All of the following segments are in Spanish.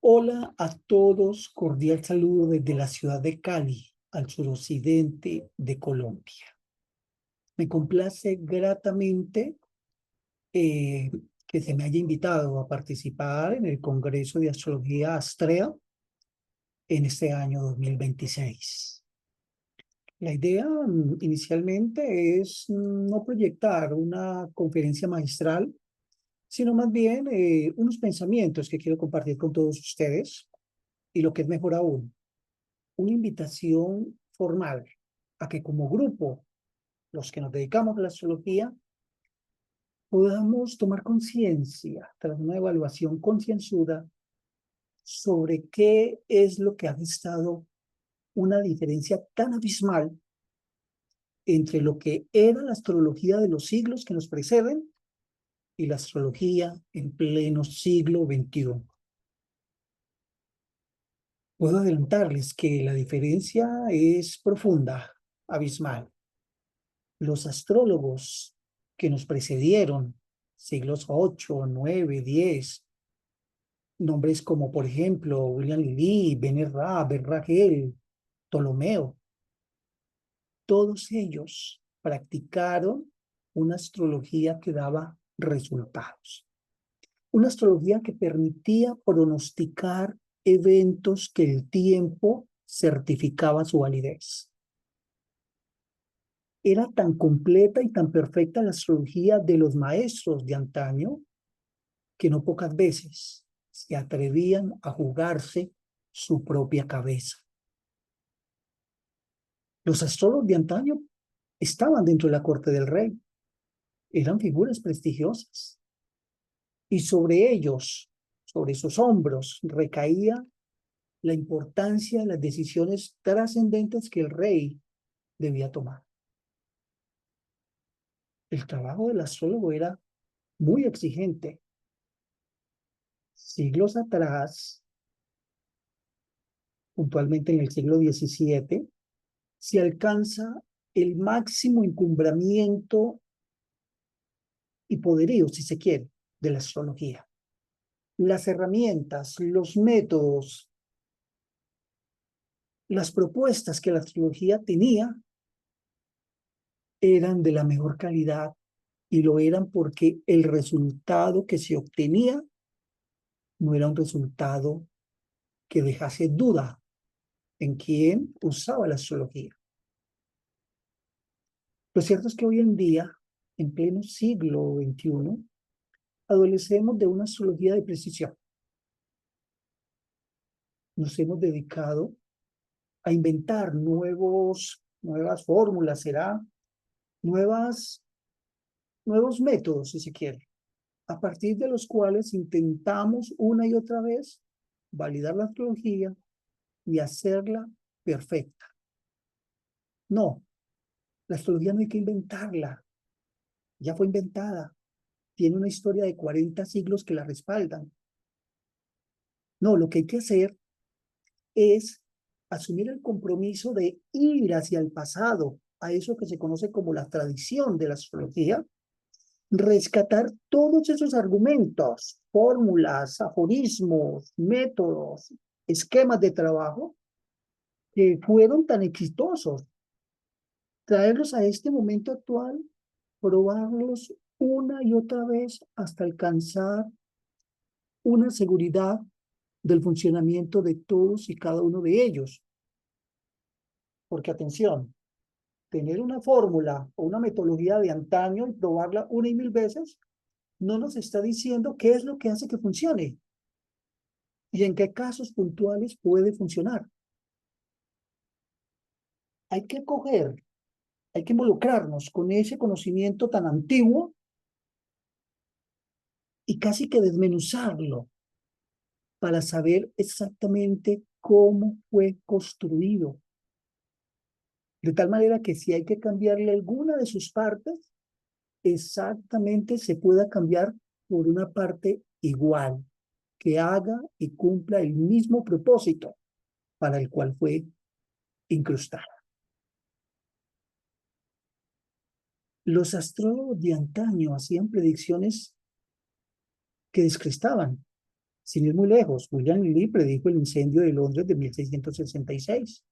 Hola a todos, cordial saludo desde la ciudad de Cali, al suroccidente de Colombia. Me complace gratamente eh, que se me haya invitado a participar en el Congreso de Astrología Astrea en este año 2026. La idea inicialmente es no proyectar una conferencia magistral, sino más bien unos pensamientos que quiero compartir con todos ustedes y lo que es mejor aún una invitación formal a que como grupo, los que nos dedicamos a la astrología, podamos tomar conciencia, tras una evaluación concienzuda, sobre qué es lo que ha estado una diferencia tan abismal entre lo que era la astrología de los siglos que nos preceden y la astrología en pleno siglo XXI. Puedo adelantarles que la diferencia es profunda, abismal. Los astrólogos que nos precedieron, siglos 8, 9, 10, nombres como por ejemplo William Lilly, Ben Ragel, Ptolomeo, todos ellos practicaron una astrología que daba resultados. Una astrología que permitía pronosticar eventos que el tiempo certificaba su validez. Era tan completa y tan perfecta la astrología de los maestros de antaño que no pocas veces se atrevían a jugarse su propia cabeza. Los astrólogos de antaño estaban dentro de la corte del rey, eran figuras prestigiosas y sobre ellos, sobre sus hombros, recaía la importancia de las decisiones trascendentes que el rey debía tomar. El trabajo del astrólogo era muy exigente. Siglos atrás, puntualmente en el siglo XVII, se alcanza el máximo encumbramiento y poderío, si se quiere, de la astrología. Las herramientas, los métodos, las propuestas que la astrología tenía eran de la mejor calidad y lo eran porque el resultado que se obtenía no era un resultado que dejase duda en quién usaba la astrología. Lo cierto es que hoy en día, en pleno siglo XXI, adolecemos de una astrología de precisión. Nos hemos dedicado a inventar nuevas fórmulas, será, nuevos métodos, si se quiere, a partir de los cuales intentamos una y otra vez validar la astrología y hacerla perfecta. No, la astrología no hay que inventarla, ya fue inventada, tiene una historia de 40 siglos que la respaldan. No, lo que hay que hacer es asumir el compromiso de ir hacia el pasado, a eso que se conoce como la tradición de la astrología, rescatar todos esos argumentos, fórmulas, aforismos, métodos, esquemas de trabajo que fueron tan exitosos, traerlos a este momento actual, probarlos una y otra vez hasta alcanzar una seguridad del funcionamiento de todos y cada uno de ellos. Porque atención, tener una fórmula o una metodología de antaño y probarla una y mil veces no nos está diciendo qué es lo que hace que funcione y en qué casos puntuales puede funcionar. Hay que coger, hay que involucrarnos con ese conocimiento tan antiguo y casi que desmenuzarlo para saber exactamente cómo fue construido. De tal manera que si hay que cambiarle alguna de sus partes, exactamente se pueda cambiar por una parte igual, que haga y cumpla el mismo propósito para el cual fue incrustada. Los astrólogos de antaño hacían predicciones que descrestaban. Sin ir muy lejos, William Lilly predijo el incendio de Londres de 1666.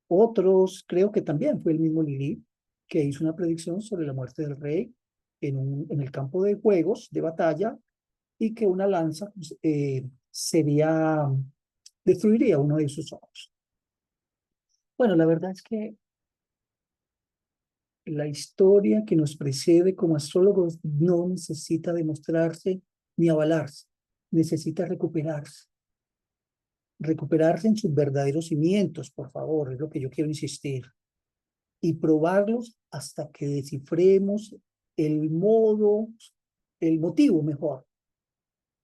Otros, creo que también fue el mismo Lilly, que hizo una predicción sobre la muerte del rey en el campo de juegos, de batalla, y que una lanza destruiría uno de sus ojos. Bueno, la verdad es que la historia que nos precede como astrólogos no necesita demostrarse ni avalarse, necesita recuperarse en sus verdaderos cimientos, por favor, es lo que yo quiero insistir, y probarlos hasta que descifremos el modo, el motivo mejor,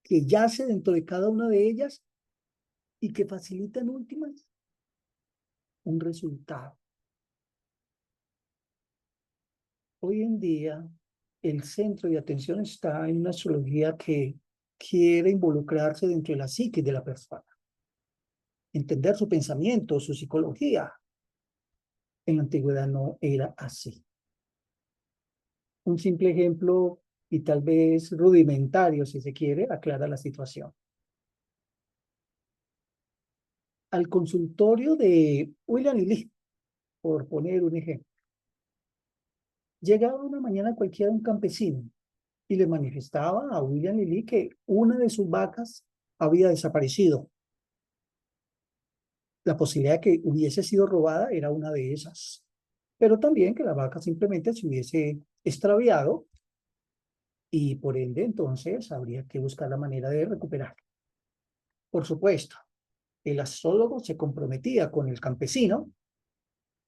que yace dentro de cada una de ellas y que facilita en últimas un resultado. Hoy en día, el centro de atención está en una astrología que quiere involucrarse dentro de la psique de la persona, entender su pensamiento, su psicología. En la antigüedad no era así. Un simple ejemplo, y tal vez rudimentario, si se quiere, aclara la situación. Al consultorio de William Lilly, por poner un ejemplo, llegaba una mañana cualquiera un campesino y le manifestaba a William Lilly que una de sus vacas había desaparecido. La posibilidad de que hubiese sido robada era una de esas, pero también que la vaca simplemente se hubiese extraviado y por ende entonces habría que buscar la manera de recuperarla. Por supuesto, el astrólogo se comprometía con el campesino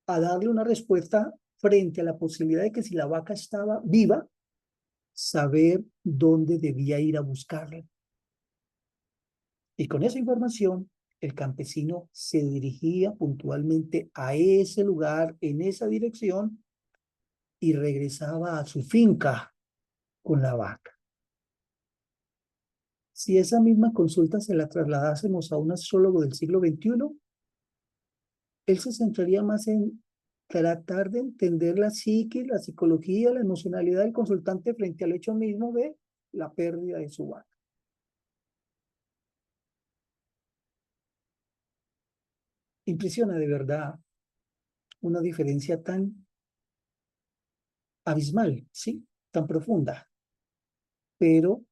a darle una respuesta frente a la posibilidad de que si la vaca estaba viva, saber dónde debía ir a buscarla. Y con esa información, el campesino se dirigía puntualmente a ese lugar, en esa dirección, y regresaba a su finca con la vaca. Si esa misma consulta se la trasladásemos a un astrólogo del siglo XXI, él se centraría más en tratar de entender la psique, la psicología, la emocionalidad del consultante frente al hecho mismo de la pérdida de su vaca. Impresiona de verdad una diferencia tan abismal, ¿sí? Tan profunda, pero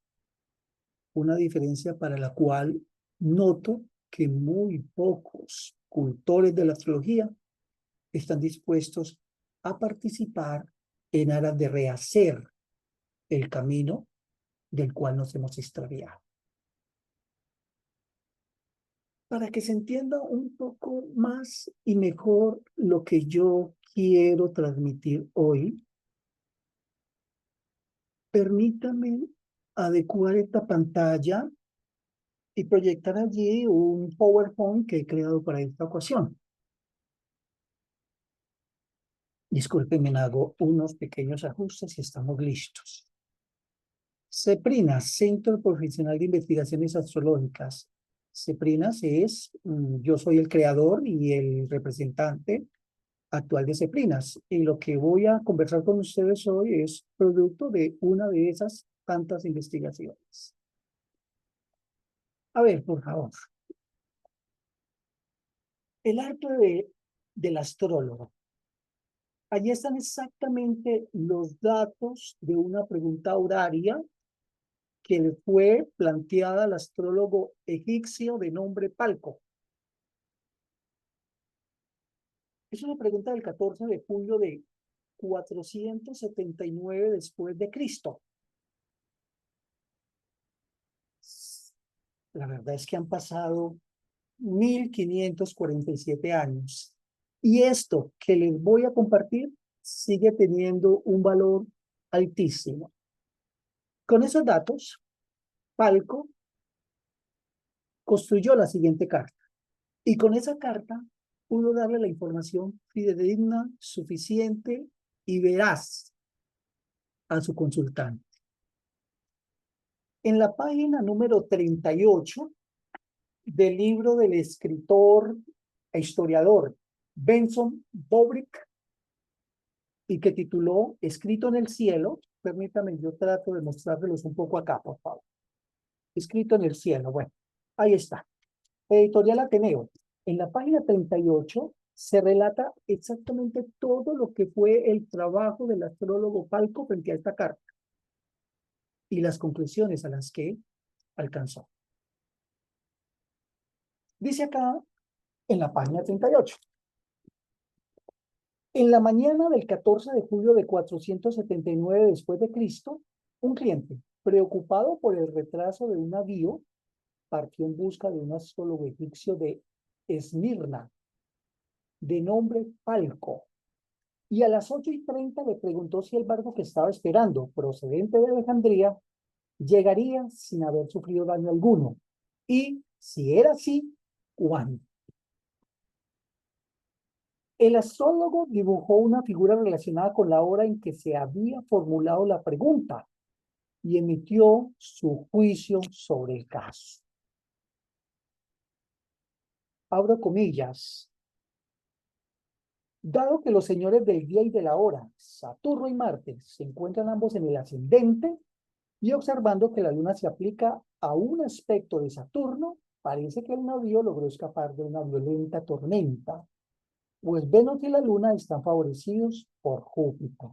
una diferencia para la cual noto que muy pocos cultores de la astrología están dispuestos a participar en aras de rehacer el camino del cual nos hemos extraviado. Para que se entienda un poco más y mejor lo que yo quiero transmitir hoy, permítame adecuar esta pantalla y proyectar allí un PowerPoint que he creado para esta ocasión. Discúlpenme, hago unos pequeños ajustes y estamos listos. CEPRINAS, Centro Profesional de Investigaciones Astrológicas. CEPRINAS es, yo soy el creador y el representante actual de CEPRINAS. Y lo que voy a conversar con ustedes hoy es producto de una de esas tantas investigaciones. A ver, por favor. El arte del astrólogo. Allí están exactamente los datos de una pregunta horaria que le fue planteada al astrólogo egipcio de nombre Palco. Es una pregunta del 14 de julio de 479 después de Cristo. La verdad es que han pasado 1547 años. Y esto que les voy a compartir sigue teniendo un valor altísimo. Con esos datos, Palco construyó la siguiente carta. Y con esa carta pudo darle la información fidedigna, suficiente y veraz a su consultante. En la página número 38 del libro del escritor e historiador Benson Bobrick, y que tituló Escrito en el cielo, Permítame, yo trato de mostrárselos un poco acá, por favor. Escrito en el cielo. Bueno, ahí está. Editorial Ateneo. En la página 38 se relata exactamente todo lo que fue el trabajo del astrólogo Palco frente a esta carta y las conclusiones a las que alcanzó. Dice acá en la página 38. En la mañana del 14 de julio de 479 después de Cristo, un cliente, preocupado por el retraso de un navío, partió en busca de un astrólogo egipcio de Esmirna, de nombre Palco, y a las 8:30 le preguntó si el barco que estaba esperando, procedente de Alejandría, llegaría sin haber sufrido daño alguno, y si era así, ¿cuándo? El astrólogo dibujó una figura relacionada con la hora en que se había formulado la pregunta y emitió su juicio sobre el caso. Abro comillas. Dado que los señores del día y de la hora, Saturno y Marte, se encuentran ambos en el ascendente, y observando que la luna se aplica a un aspecto de Saturno, parece que el navío logró escapar de una violenta tormenta, pues Venus y la luna están favorecidos por Júpiter.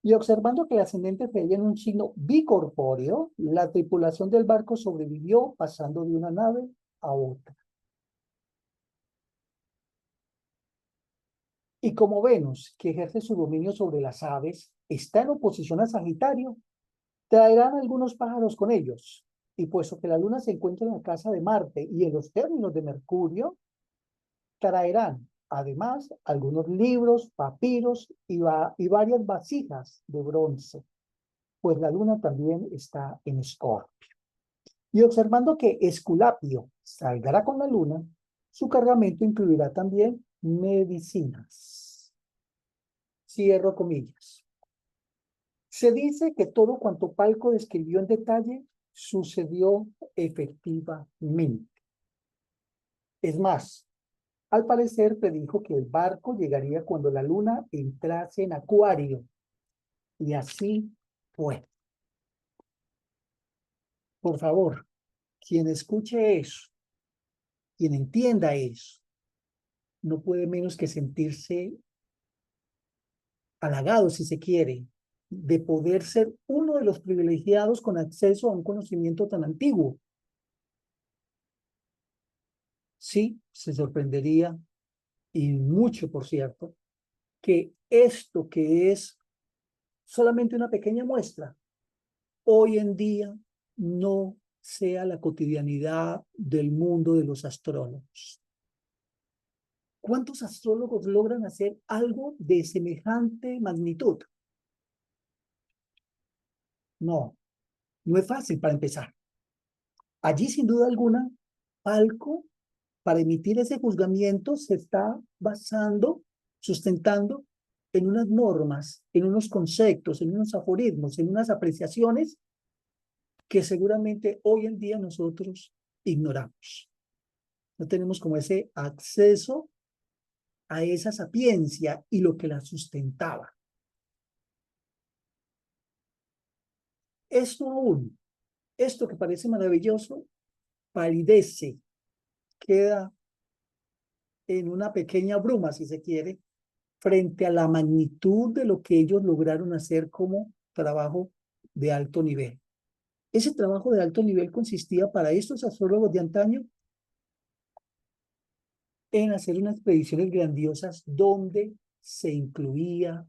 Y observando que el ascendente caía en un signo bicorpóreo, la tripulación del barco sobrevivió pasando de una nave a otra. Y como Venus, que ejerce su dominio sobre las aves, está en oposición a Sagitario, traerán algunos pájaros con ellos. Y puesto que la luna se encuentra en la casa de Marte y en los términos de Mercurio, traerán además algunos libros, papiros y varias vasijas de bronce, pues la luna también está en Escorpio. Y observando que Esculapio saldrá con la luna, su cargamento incluirá también medicinas. Cierro comillas. Se dice que todo cuanto Palco describió en detalle sucedió efectivamente. Es más, al parecer predijo que el barco llegaría cuando la luna entrase en Acuario. Y así fue. Por favor, quien escuche eso, quien entienda eso, no puede menos que sentirse halagado, si se quiere, de poder ser uno de los privilegiados con acceso a un conocimiento tan antiguo. Sí, se sorprendería, y mucho, por cierto, que esto que es solamente una pequeña muestra, hoy en día no sea la cotidianidad del mundo de los astrólogos. ¿Cuántos astrólogos logran hacer algo de semejante magnitud? No, no es fácil para empezar. Allí, sin duda alguna, Palco, para emitir ese juzgamiento, se está basando, sustentando en unas normas, en unos conceptos, en unos aforismos, en unas apreciaciones que seguramente hoy en día nosotros ignoramos. No tenemos como ese acceso a esa sapiencia y lo que la sustentaba. Esto aún, esto que parece maravilloso, palidece, queda en una pequeña bruma, si se quiere, frente a la magnitud de lo que ellos lograron hacer como trabajo de alto nivel. Ese trabajo de alto nivel consistía para estos astrólogos de antaño en hacer unas predicciones grandiosas donde se incluía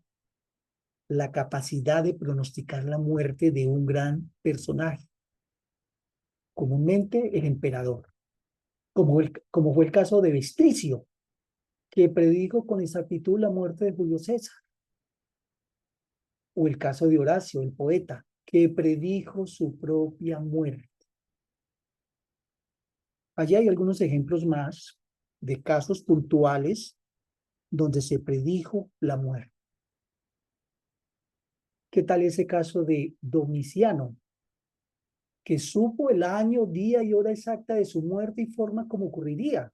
la capacidad de pronosticar la muerte de un gran personaje, comúnmente el emperador, como fue el caso de Vestricio, que predijo con exactitud la muerte de Julio César, o el caso de Horacio, el poeta, que predijo su propia muerte. Allí hay algunos ejemplos más de casos puntuales donde se predijo la muerte. ¿Qué tal ese caso de Domiciano, que supo el año, día y hora exacta de su muerte y forma como ocurriría?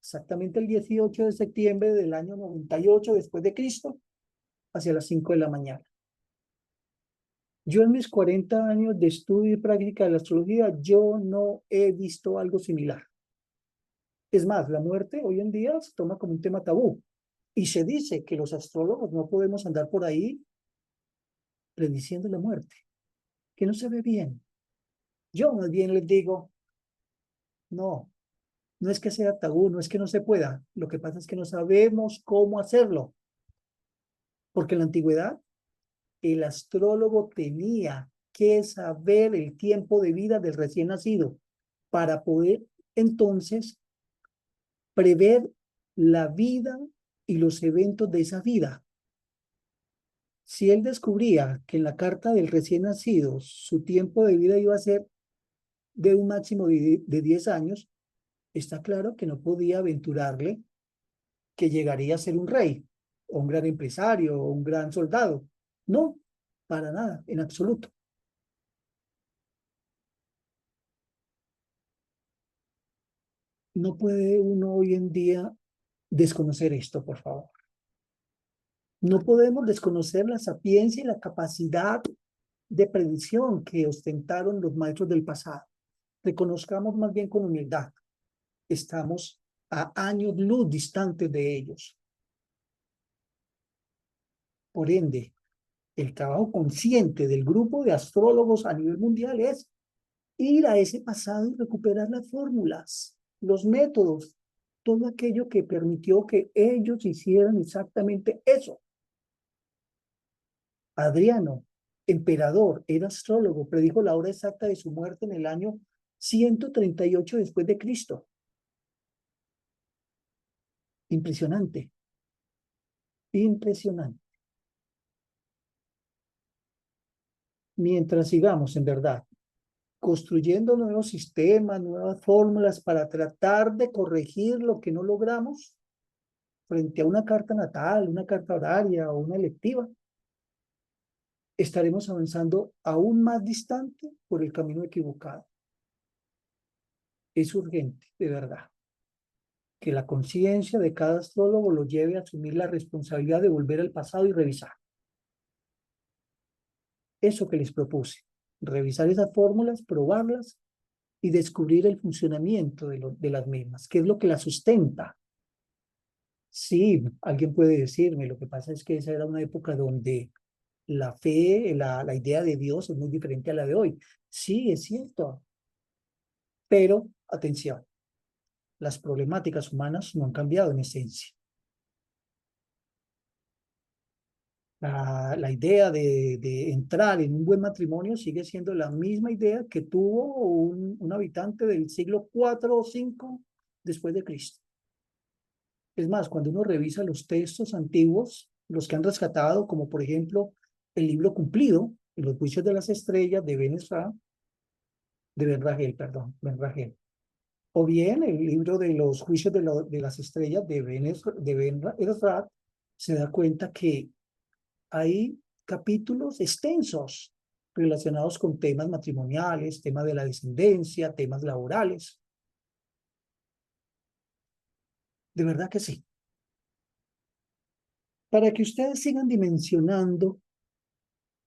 Exactamente el 18 de septiembre del año 98 después de Cristo, hacia las 5 de la mañana. Yo en mis 40 años de estudio y práctica de la astrología, yo no he visto algo similar. Es más, la muerte hoy en día se toma como un tema tabú. Y se dice que los astrólogos no podemos andar por ahí prediciendo la muerte, que no se ve bien. Yo más bien les digo, no, no es que sea tabú, no es que no se pueda. Lo que pasa es que no sabemos cómo hacerlo. Porque en la antigüedad el astrólogo tenía que saber el tiempo de vida del recién nacido para poder entonces prever la vida y los eventos de esa vida. Si él descubría que en la carta del recién nacido su tiempo de vida iba a ser de un máximo de 10 años, está claro que no podía aventurarle que llegaría a ser un rey, o un gran empresario, o un gran soldado. No, para nada, en absoluto. No puede uno hoy en día desconocer esto, por favor. No podemos desconocer la sapiencia y la capacidad de predicción que ostentaron los maestros del pasado. Reconozcamos más bien con humildad. Estamos a años luz distantes de ellos. Por ende, el trabajo consciente del grupo de astrólogos a nivel mundial es ir a ese pasado y recuperar las fórmulas, los métodos, todo aquello que permitió que ellos hicieran exactamente eso. Adriano, emperador, era astrólogo, predijo la hora exacta de su muerte en el año 138 después de Cristo. Impresionante, impresionante. Mientras sigamos, en verdad, construyendo nuevos sistemas, nuevas fórmulas para tratar de corregir lo que no logramos frente a una carta natal, una carta horaria o una electiva, estaremos avanzando aún más distante por el camino equivocado. Es urgente, de verdad, que la conciencia de cada astrólogo lo lleve a asumir la responsabilidad de volver al pasado y revisar eso que les propuse, revisar esas fórmulas, probarlas y descubrir el funcionamiento de las mismas, qué es lo que las sustenta. Sí, alguien puede decirme, lo que pasa es que esa era una época donde la fe, la idea de Dios es muy diferente a la de hoy. Sí, es cierto, pero atención, las problemáticas humanas no han cambiado en esencia. La idea de entrar en un buen matrimonio sigue siendo la misma idea que tuvo un habitante del siglo 4 o 5 después de Cristo. Es más, cuando uno revisa los textos antiguos, los que han rescatado, como por ejemplo el libro cumplido, los juicios de las estrellas de Ben Ragel, perdón, Ben Ragel, o bien el libro de los juicios de las estrellas de Ben Ezra, se da cuenta que hay capítulos extensos relacionados con temas matrimoniales, temas de la descendencia, temas laborales. De verdad que sí. Para que ustedes sigan dimensionando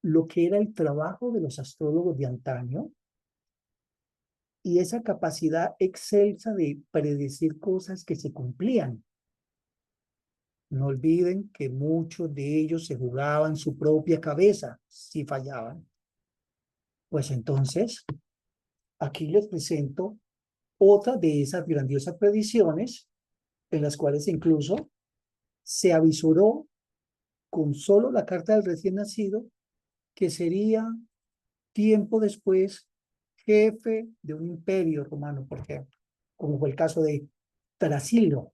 lo que era el trabajo de los astrólogos de antaño y esa capacidad excelsa de predecir cosas que se cumplían. No olviden que muchos de ellos se jugaban su propia cabeza si fallaban. Pues entonces, aquí les presento otra de esas grandiosas predicciones en las cuales incluso se avisoró con solo la carta del recién nacido que sería tiempo después jefe de un imperio romano, por ejemplo, como fue el caso de Trasilo.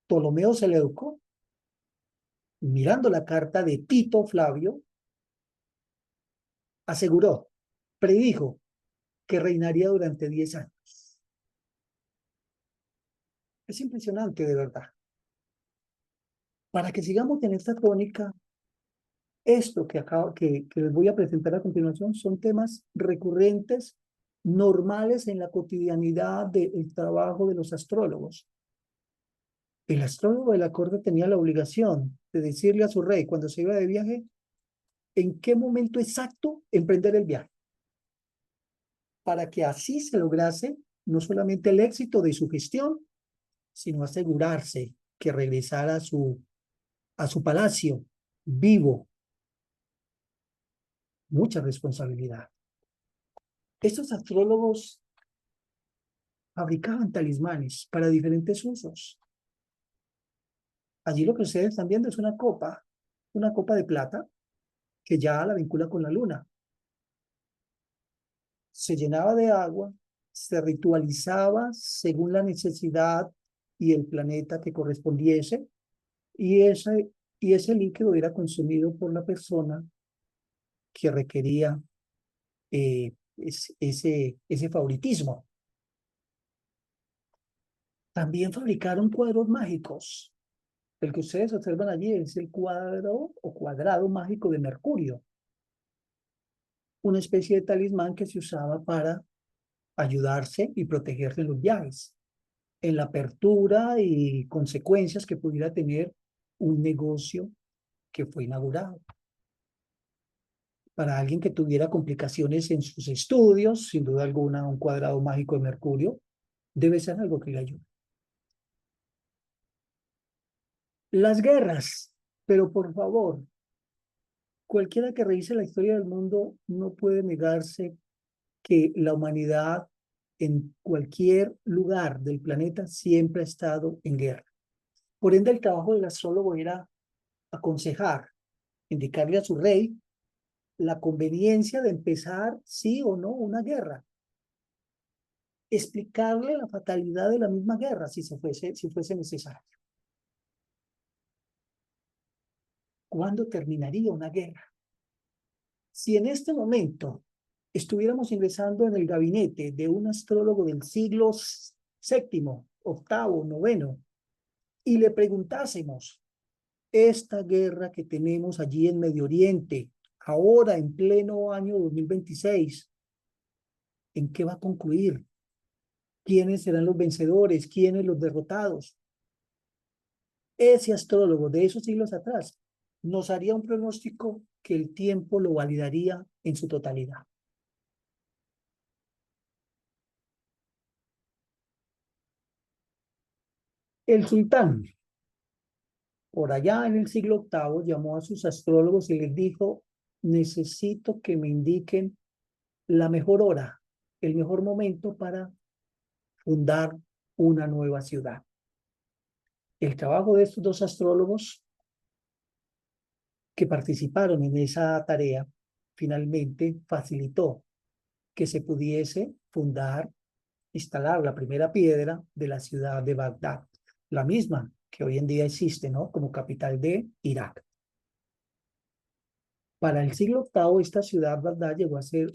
Ptolomeo Seleuco, mirando la carta de Tito Flavio, aseguró, predijo que reinaría durante 10 años. Es impresionante, de verdad. Para que sigamos en esta tónica, esto que les voy a presentar a continuación son temas recurrentes, normales en la cotidianidad del trabajo de los astrólogos. El astrólogo de la corte tenía la obligación de decirle a su rey cuando se iba de viaje en qué momento exacto emprender el viaje, para que así se lograse no solamente el éxito de su gestión, sino asegurarse que regresara a su palacio vivo. Mucha responsabilidad. Estos astrólogos fabricaban talismanes para diferentes usos. Allí lo que ustedes están viendo es una copa de plata que ya la vincula con la luna. Se llenaba de agua, se ritualizaba según la necesidad y el planeta que correspondiese, y ese líquido era consumido por la persona que requería ese favoritismo. También fabricaron cuadros mágicos. El que ustedes observan allí es el cuadro o cuadrado mágico de Mercurio, una especie de talismán que se usaba para ayudarse y protegerse en los viajes, en la apertura y consecuencias que pudiera tener un negocio que fue inaugurado. Para alguien que tuviera complicaciones en sus estudios, sin duda alguna, un cuadrado mágico de Mercurio debe ser algo que le ayude. Las guerras, pero por favor, cualquiera que revise la historia del mundo no puede negarse que la humanidad en cualquier lugar del planeta siempre ha estado en guerra. Por ende, el trabajo del astrólogo era aconsejar, indicarle a su rey la conveniencia de empezar, sí o no, una guerra. Explicarle la fatalidad de la misma guerra si fuese necesario. ¿Cuándo terminaría una guerra? Si en este momento estuviéramos ingresando en el gabinete de un astrólogo del siglo séptimo, octavo, noveno, y le preguntásemos, esta guerra que tenemos allí en Medio Oriente, ahora en pleno año 2026, ¿en qué va a concluir? ¿Quiénes serán los vencedores? ¿Quiénes los derrotados? Ese astrólogo de esos siglos atrás nos haría un pronóstico que el tiempo lo validaría en su totalidad. El sultán, por allá en el siglo octavo, llamó a sus astrólogos y les dijo, necesito que me indiquen la mejor hora, el mejor momento para fundar una nueva ciudad. El trabajo de estos dos astrólogos que participaron en esa tarea finalmente facilitó que se pudiese fundar, instalar la primera piedra de la ciudad de Bagdad, la misma que hoy en día existe, ¿no? Como capital de Irak. Para el siglo octavo, esta ciudad, Bagdad, llegó a ser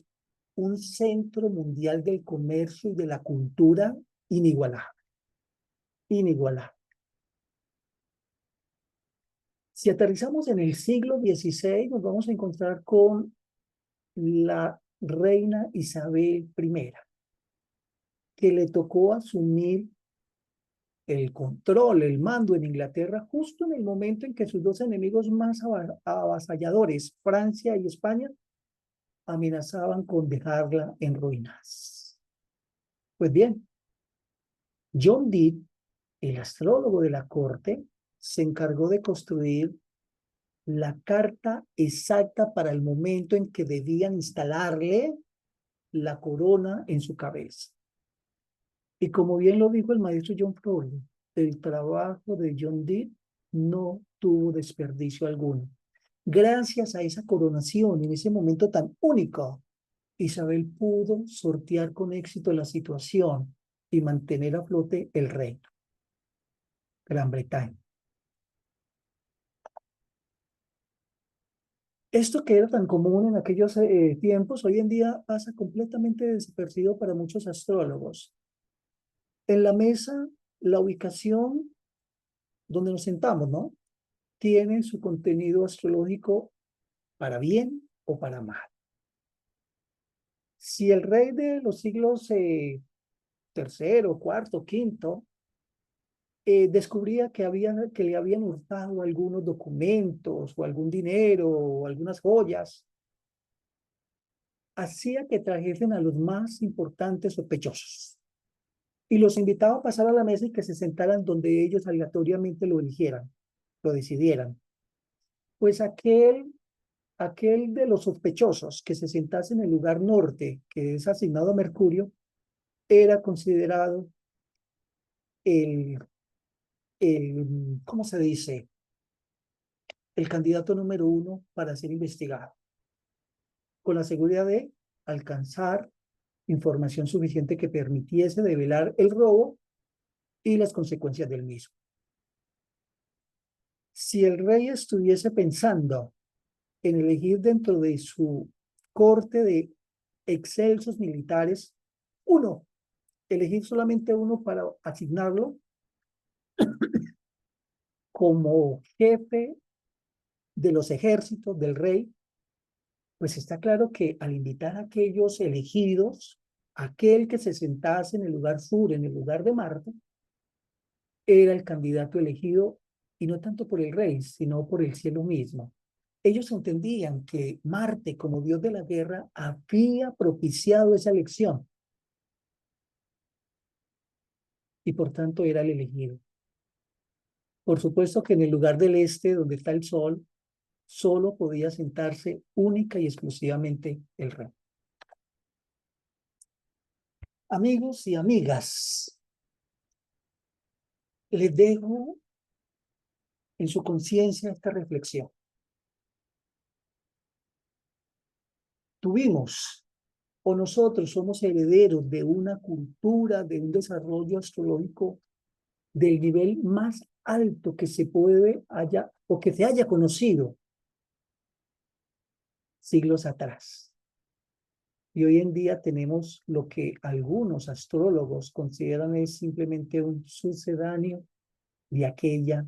un centro mundial del comercio y de la cultura inigualable. Inigualable. Si aterrizamos en el siglo XVI, nos vamos a encontrar con la reina Isabel I, que le tocó asumir el control, el mando en Inglaterra, justo en el momento en que sus dos enemigos más avasalladores, Francia y España, amenazaban con dejarla en ruinas. Pues bien, John Dee, el astrólogo de la corte, se encargó de construir la carta exacta para el momento en que debían instalarle la corona en su cabeza. Y como bien lo dijo el maestro John Crowley, el trabajo de John Dee no tuvo desperdicio alguno. Gracias a esa coronación, en ese momento tan único, Isabel pudo sortear con éxito la situación y mantener a flote el reino. Gran Bretaña. Esto que era tan común en aquellos tiempos, hoy en día pasa completamente desapercibido para muchos astrólogos. En la mesa, la ubicación donde nos sentamos, ¿no? Tiene su contenido astrológico para bien o para mal. Si el rey de los siglos tercero, cuarto, quinto descubría que le habían hurtado algunos documentos o algún dinero o algunas joyas, hacía que trajesen a los más importantes sospechosos y los invitaba a pasar a la mesa y que se sentaran donde ellos aleatoriamente lo eligieran, lo decidieran. Pues aquel de los sospechosos que se sentase en el lugar norte, que es asignado a Mercurio, era considerado el, ¿cómo se dice? El candidato número uno para ser investigado, con la seguridad de alcanzar información suficiente que permitiese develar el robo y las consecuencias del mismo. Si el rey estuviese pensando en elegir dentro de su corte de excelsos militares uno, elegir solamente uno para asignarlo como jefe de los ejércitos del rey, pues está claro que al invitar a aquellos elegidos, aquel que se sentase en el lugar sur, en el lugar de Marte, era el candidato elegido, y no tanto por el rey, sino por el cielo mismo. Ellos entendían que Marte, como dios de la guerra, había propiciado esa elección y por tanto era el elegido. Por supuesto que en el lugar del este, donde está el sol, solo podía sentarse única y exclusivamente el rey. Amigos y amigas, les dejo en su conciencia esta reflexión. Tuvimos, o nosotros somos herederos de una cultura, de un desarrollo astrológico del nivel más alto que se puede haya o que se haya conocido siglos atrás. Y hoy en día tenemos lo que algunos astrólogos consideran es simplemente un sucedáneo de aquella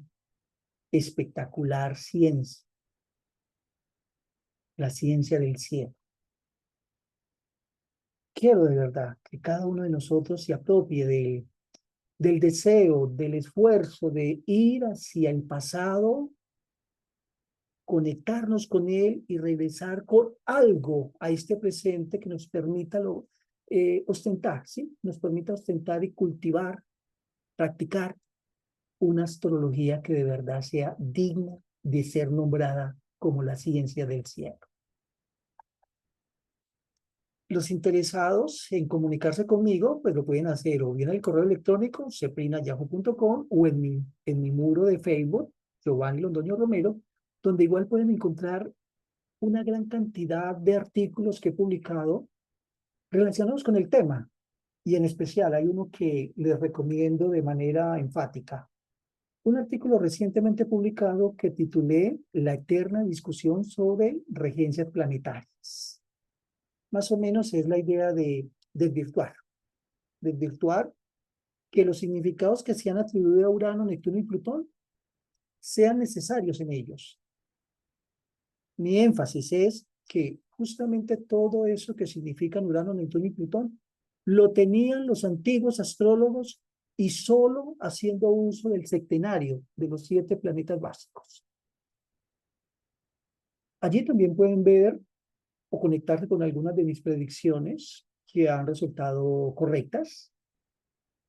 espectacular ciencia, la ciencia del cielo. Quiero de verdad que cada uno de nosotros se apropie del deseo, del esfuerzo de ir hacia el pasado, conectarnos con él y regresar con algo a este presente que nos permita ostentar, ¿sí? Nos permita ostentar y cultivar, practicar una astrología que de verdad sea digna de ser nombrada como la ciencia del cielo. Los interesados en comunicarse conmigo, pues lo pueden hacer o bien al correo electrónico ceprina@yahoo.com o en mi muro de Facebook, Giovanni Londoño Romero, donde igual pueden encontrar una gran cantidad de artículos que he publicado relacionados con el tema. Y en especial hay uno que les recomiendo de manera enfática. Un artículo recientemente publicado que titulé La eterna discusión sobre regencias planetarias. Más o menos es la idea de desvirtuar que los significados que se han atribuido a Urano, Neptuno y Plutón sean necesarios en ellos. Mi énfasis es que justamente todo eso que significan Urano, Neptuno y Plutón lo tenían los antiguos astrólogos y solo haciendo uso del septenario de los 7 planetas básicos. Allí también pueden ver o conectarse con algunas de mis predicciones que han resultado correctas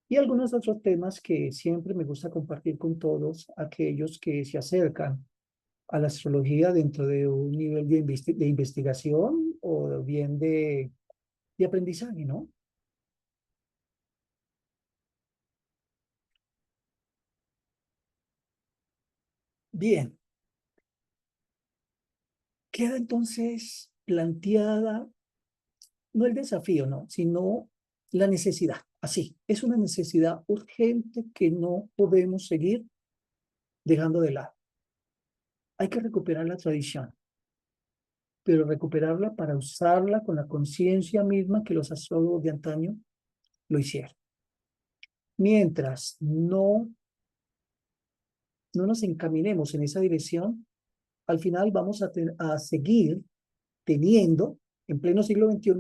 y algunos otros temas que siempre me gusta compartir con todos aquellos que se acercan a la astrología dentro de un nivel de investigación o bien de aprendizaje, ¿no? Bien, queda entonces planteada, no el desafío, no, sino la necesidad. Así, es una necesidad urgente que no podemos seguir dejando de lado. Hay que recuperar la tradición, pero recuperarla para usarla con la conciencia misma que los astrólogos de antaño lo hicieron. Mientras no nos encaminemos en esa dirección, al final vamos a seguir teniendo, en pleno siglo XXI,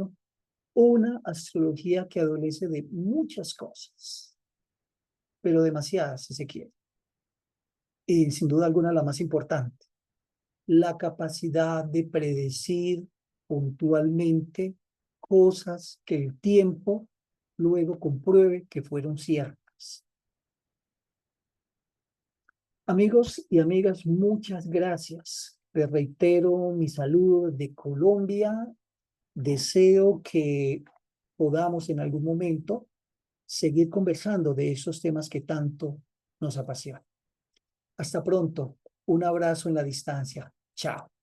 una astrología que adolece de muchas cosas, pero demasiadas, si se quiere. Y sin duda alguna la más importante, la capacidad de predecir puntualmente cosas que el tiempo luego compruebe que fueron ciertas. Amigos y amigas, muchas gracias. Les reitero mi saludo desde Colombia. Deseo que podamos en algún momento seguir conversando de esos temas que tanto nos apasionan. Hasta pronto. Un abrazo en la distancia. Chao.